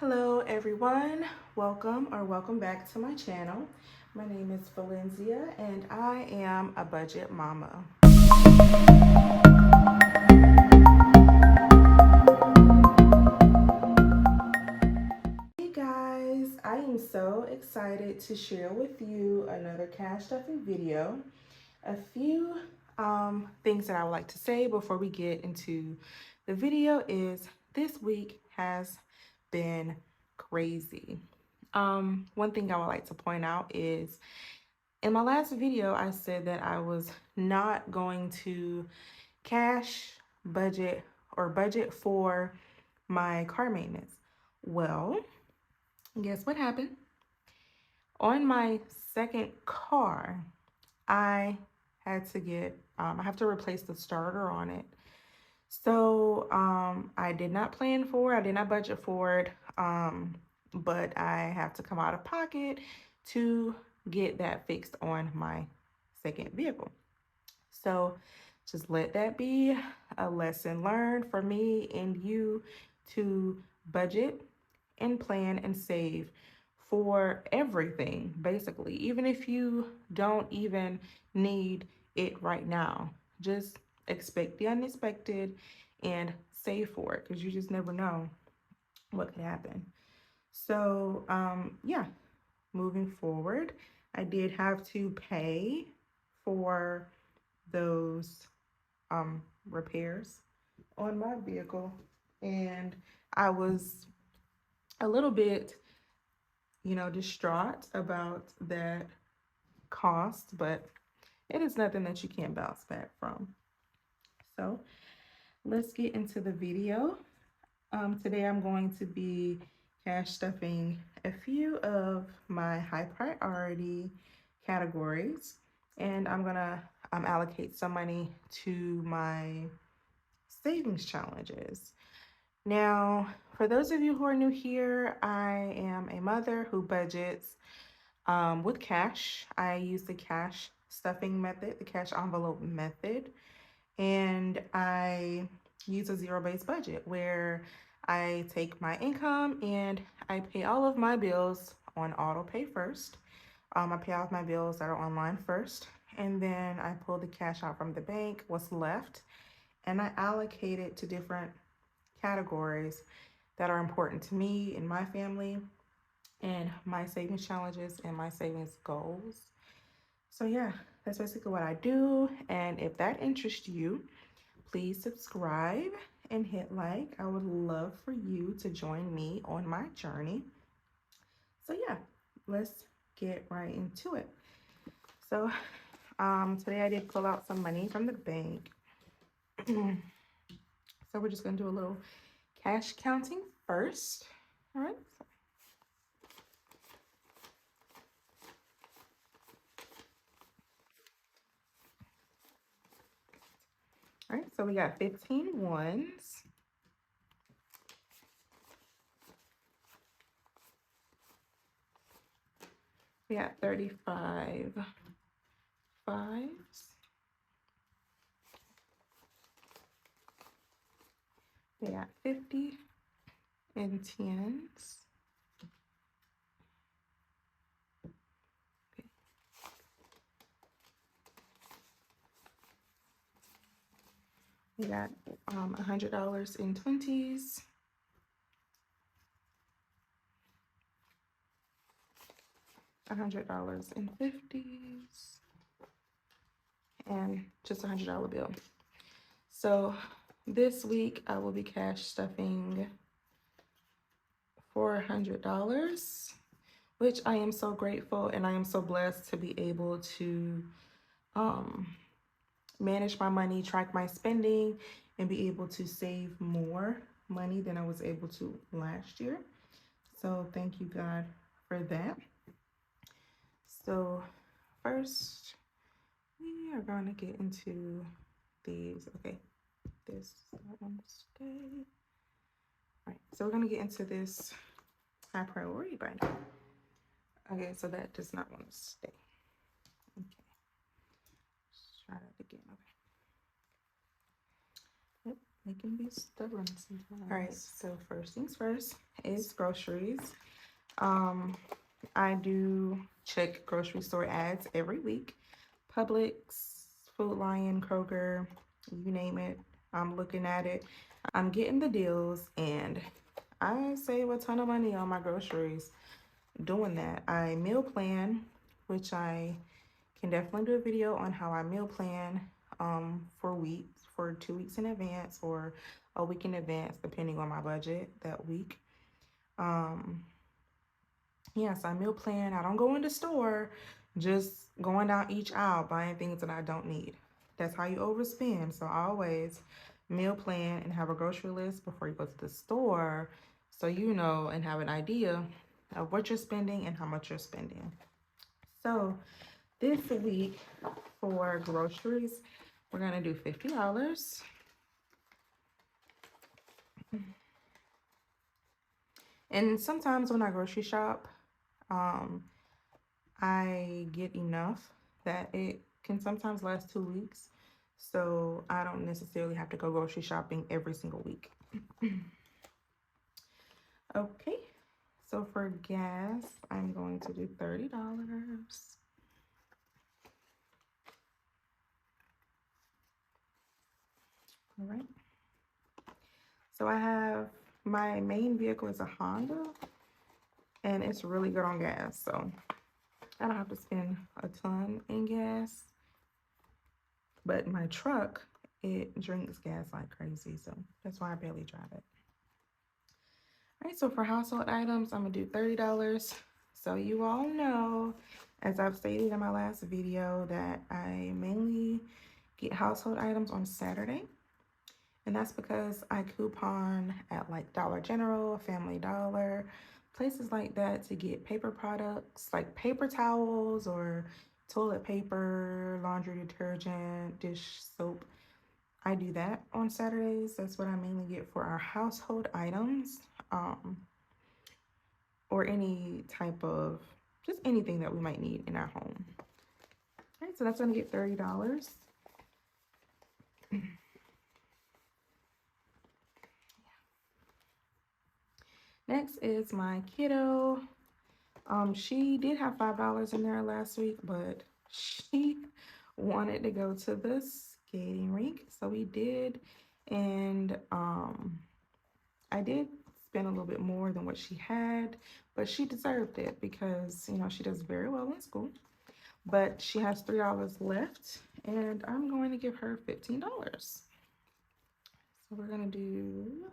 Hello everyone, welcome back to my channel. My name is Valencia and I am a budget mama. Hey guys, I am so excited to share with you another cash stuffing video. A few things that I would like to say before we get into the video is this week has been crazy. One thing I would like to point out is in my last video, I said that I was not going to cash budget or budget for my car maintenance. Well, guess what happened? On my second car, I had to get, I have to replace the starter on it. So I did not plan for it, I did not budget for it, but I have to come out of pocket to get that fixed on my second vehicle. So just let that be a lesson learned for me and you to budget and plan and save for everything, basically. Even if you don't even need it right now, just expect the unexpected and save for it because you just never know what could happen. So yeah, moving forward, I did have to pay for those repairs on my vehicle, and I was a little bit, distraught about that cost, but it is nothing that you can't bounce back from. So let's get into the video. Today I'm going to be cash stuffing a few of my high priority categories, and I'm gonna allocate some money to my savings challenges. Now, for those of you who are new here, I am a mother who budgets with cash. I use the cash stuffing method, the cash envelope method, and I use a zero-based budget where I take my income and I pay all of my bills on auto pay first. I pay all of my bills that are online first, and then I pull the cash out from the bank, what's left, and I allocate it to different categories that are important to me and my family and my savings challenges and my savings goals. So yeah, that's basically what I do. And if that interests you, please subscribe and hit like. I would love for you to join me on my journey. So yeah, let's get right into it. So today I did pull out some money from the bank. So we're just gonna do a little cash counting first. All right. All right, so we got 15 ones. We got 35 fives. We got 50 and 10s. Okay. We got $100 in 20s. $100 in 50s. And just $100 bill. So this week I will be cash stuffing $400, which I am so grateful and I am so blessed to be able to manage my money, track my spending, and be able to save more money than I was able to last year. So thank you, God, for that. So first, we are going to get into these. Okay, that one stay. All right, so we're going to get into this high priority binder. Okay, so that does not want to stay. Okay, let's try that again. Okay. Yep, They can be stubborn sometimes. All right, so first things first is groceries. Um, I do check grocery store ads every week. Publix, Food Lion, Kroger, you name it. I'm looking at it. I'm getting the deals, and I save a ton of money on my groceries doing that. I meal plan, which I can definitely do a video on how I meal plan for weeks, for 2 weeks in advance or a week in advance, depending on my budget that week. Yes, I meal plan. I don't go in the store just going down each aisle buying things that I don't need. That's how you overspend. So I always meal plan and have a grocery list before you go to the store so you know and have an idea of what you're spending and how much you're spending. So this week for groceries, we're gonna do $50. And sometimes when I grocery shop, I get enough that it can sometimes last 2 weeks. So I don't necessarily have to go grocery shopping every single week. Okay, so for gas, I'm going to do $30. All right. So I have, my main vehicle is a Honda, and it's really good on gas. So I don't have to spend a ton in gas. But my truck, it drinks gas like crazy. So that's why I barely drive it. All right, so for household items, I'm gonna do $30. So you all know, as I've stated in my last video, that I mainly get household items on Saturday. And that's because I coupon at like Dollar General, Family Dollar, places like that to get paper products like paper towels or toilet paper, laundry detergent, dish soap. I do that on Saturdays. That's what I mainly get for our household items, or any type of, just anything that we might need in our home. All right, so that's gonna get $30. Next is my kiddo. She did have $5 in there last week, but she wanted to go to the skating rink, so we did. And I did spend a little bit more than what she had, but she deserved it because, you know, she does very well in school. But she has $3 left, and I'm going to give her $15. So we're gonna do,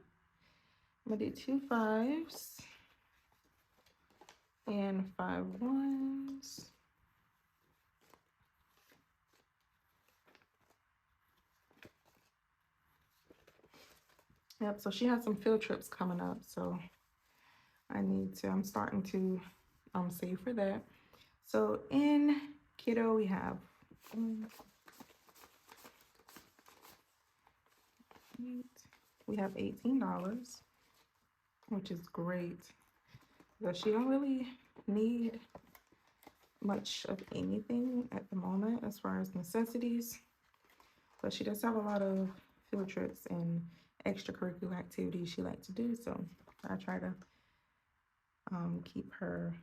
I'm gonna do 2 5s and 5 1s. Yep, so she has some field trips coming up, so I'm starting to save for that. So in kiddo, we have $18, which is great. But she don't really need much of anything at the moment as far as necessities. But she does have a lot of field trips and extracurricular activities she likes to do. So I try to keep her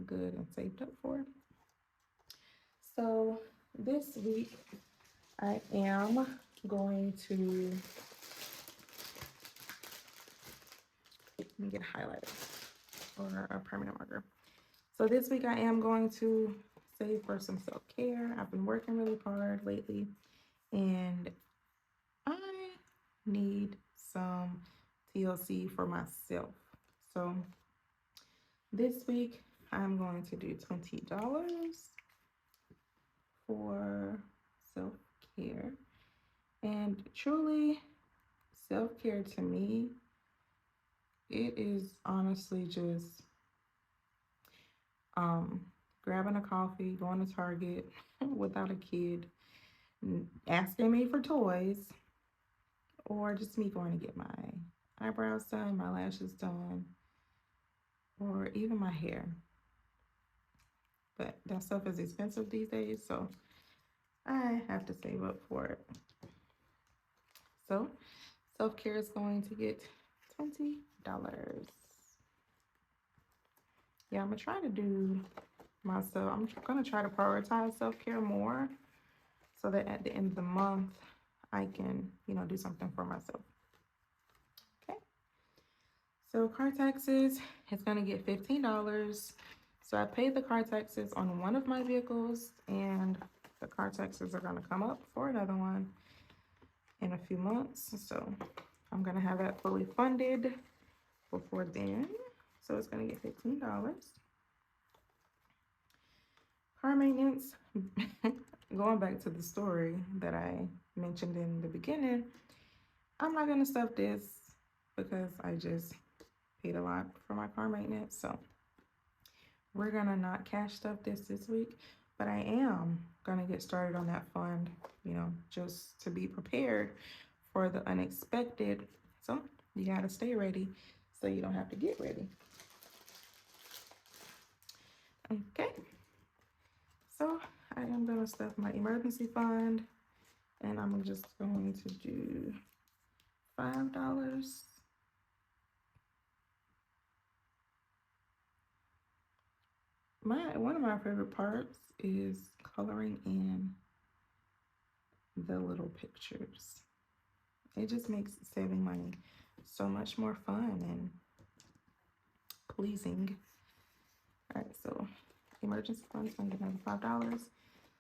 good and saved up for it. So this week I am going to, let me get a highlighter or a permanent marker. So this week I am going to save for some self-care. I've been working really hard lately, and I need some TLC for myself. So this week I'm going to do $20 for self-care. And truly, self-care to me, it is honestly just grabbing a coffee, going to Target without a kid, asking me for toys, or just me going to get my eyebrows done, my lashes done, or even my hair. But that stuff is expensive these days, so I have to save up for it. So Self-care is going to get $20. Yeah, I'm gonna try to do myself. I'm gonna try to prioritize self-care more so that at the end of the month, I can, do something for myself. Okay. So car taxes, it's gonna get $15. So I paid the car taxes on one of my vehicles, and the car taxes are gonna come up for another one in a few months. So I'm gonna have that fully funded before then. So it's gonna get $15. Car maintenance, going back to the story that I mentioned in the beginning, I'm not gonna stuff this because I just paid a lot for my car maintenance. So we're gonna not cash stuff this week, but I am gonna get started on that fund, just to be prepared for the unexpected. So you gotta stay ready so you don't have to get ready. Okay. So I am gonna stuff my emergency fund, and I'm just going to do $5. One of my favorite parts is coloring in the little pictures. It just makes saving money so much more fun and pleasing. All right, so emergency fund is gonna get another $5.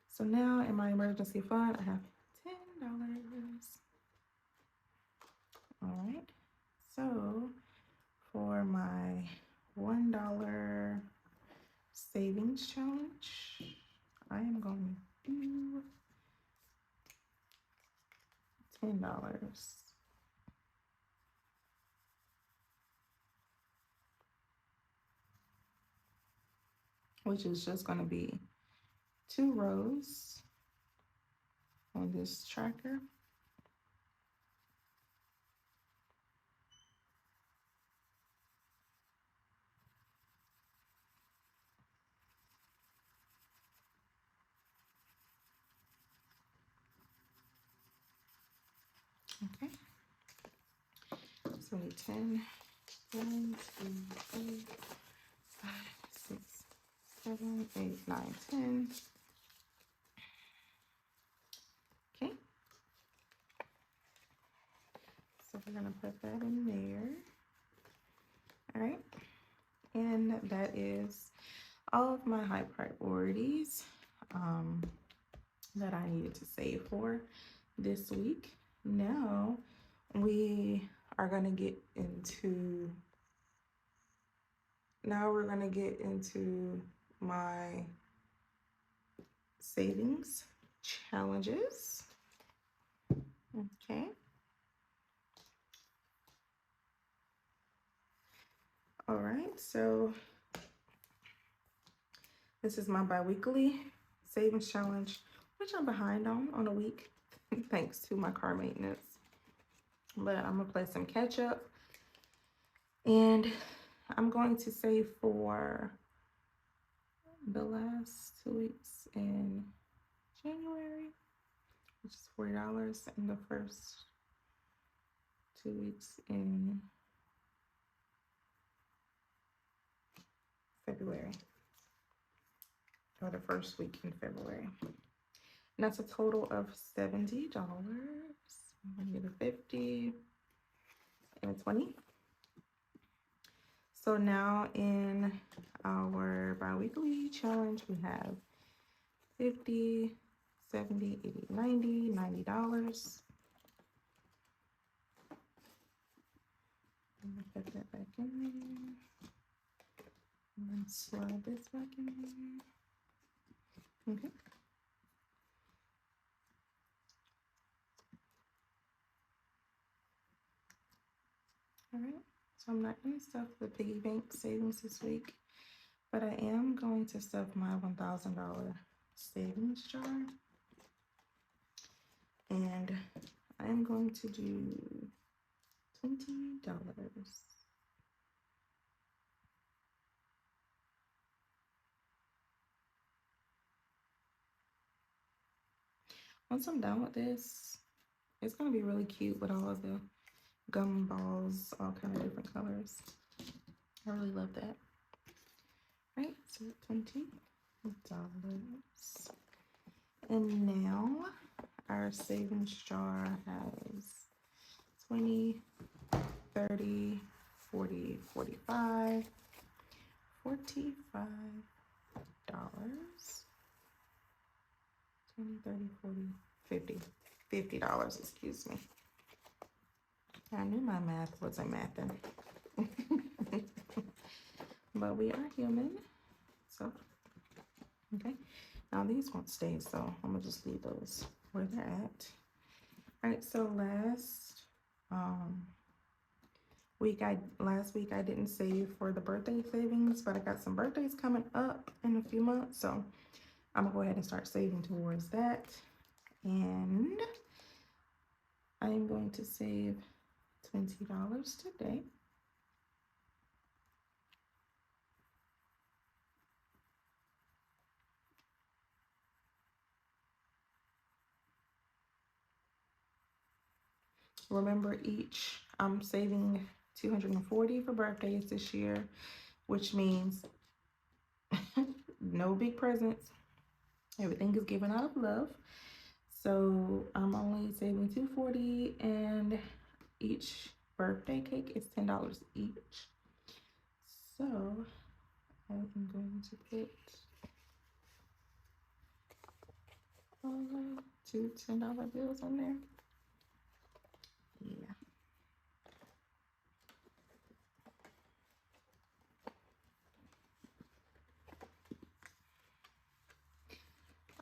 So now in my emergency fund, I have $10. All right, so for my $1 savings challenge, I am going to do $10. Which is just going to be 2 rows on this tracker. Okay. So 10, 1, 2, 3, 5, 6, 7, 8, 9, 10. Okay. So we're gonna put that in there. All right. And that is all of my high priorities that I needed to save for this week. Now we are gonna get into my savings challenges. Okay. All right, so this is my bi-weekly savings challenge, which I'm behind on a week thanks to my car maintenance. But I'm gonna play some catch up, and I'm going to save for the last 2 weeks in January, which is $40, and the first 2 weeks in February, or the first week in February. And that's a total of $70. I'm gonna get a 50 and a 20. So now in our bi-weekly challenge, we have 50, 70, 80, 90, $90. I'm gonna put that back in there. And then slide this back in there. Okay. All right. So I'm not going to stuff the piggy bank savings this week, but I am going to stuff my $1,000 savings jar. And I'm going to do $20. Once I'm done with this, it's going to be really cute with all of the gumballs, all kind of different colors. I really love that. Right, so $20. And now our savings jar has 20, 30, 40, 45, $45. 20, 30, 40, 50. $50, excuse me. I knew my math wasn't mathing. But we are human. So, okay. Now these won't stay, so I'm gonna just leave those where they're at. All right, so last week I didn't save for the birthday savings, but I got some birthdays coming up in a few months, so I'm gonna go ahead and start saving towards that. And I'm going to save $20 today. Remember, I'm saving $240 for birthdays this year, which means no big presents. Everything is given out of love. So I'm only saving $240, and each birthday cake is $10 each. So I'm going to put two $10 bills on there. Yeah.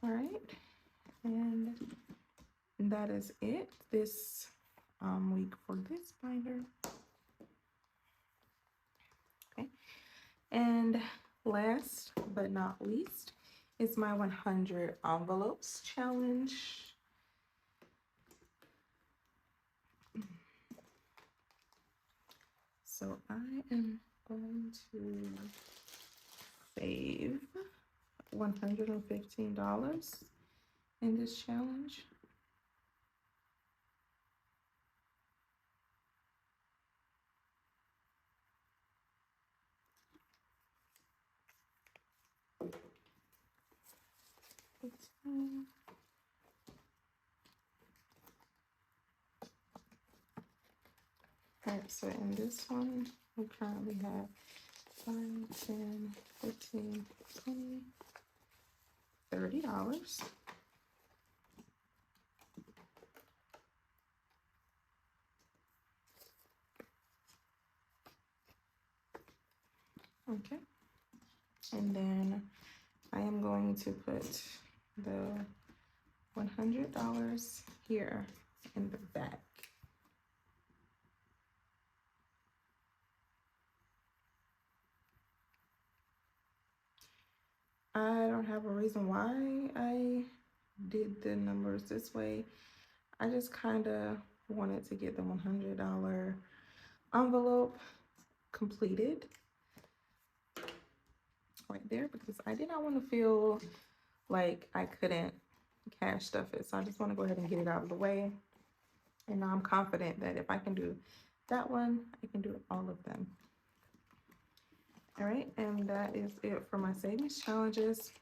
All right, and that is it this week for this binder. Okay, and last but not least is my 100 envelopes challenge. So I am going to save $115 in this challenge. Alright, so in this one, we currently have 5, 10, 15, 20, $30. Okay, and then I am going to put the $100 here in the back. I don't have a reason why I did the numbers this way. I just kind of wanted to get the $100 envelope completed right there, because I did not want to feel like I couldn't cash stuff it. So I just want to go ahead and get it out of the way. And now I'm confident that if I can do that one, I can do all of them. All right, and that is it for my savings challenges.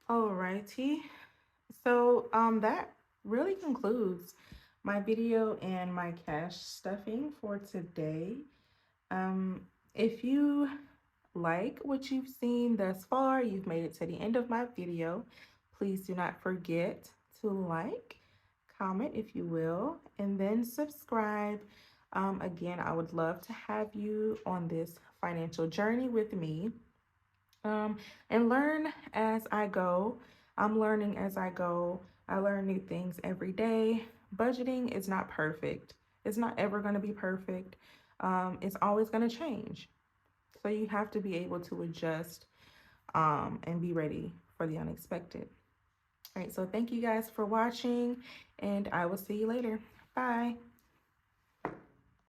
Alrighty, so that really concludes my video and my cash stuffing for today. If you like what you've seen thus far, you've made it to the end of my video, please do not forget to like, comment if you will, and then subscribe. Again, I would love to have you on this financial journey with me, and learn as I go. I'm learning as I go. I learn new things every day. Budgeting is not perfect. It's not ever going to be perfect. It's always going to change. So you have to be able to adjust and be ready for the unexpected. All right, so thank you guys for watching, and I will see you later. Bye.